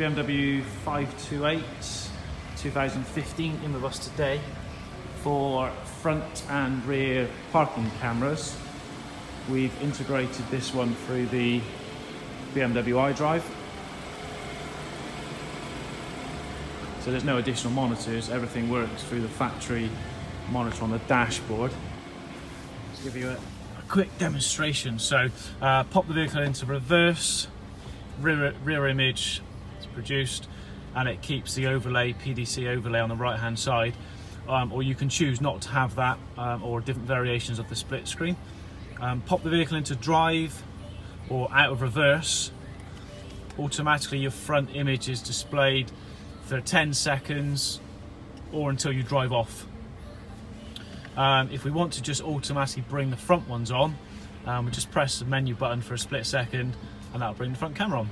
BMW 528 2015 in with us today for front and rear parking cameras. We've integrated this one through the BMW iDrive. So there's no additional monitors, everything works through the factory monitor on the dashboard. Let's give you a quick demonstration. So pop the vehicle into reverse, rear image is produced, and it keeps the overlay, PDC overlay on the right hand side, or you can choose not to have that, or different variations of the split screen. Pop the vehicle into drive or out of reverse, automatically your front image is displayed for 10 seconds or until you drive off. If we want to just automatically bring the front ones on, we just press the menu button for a split second and that'll bring the front camera on.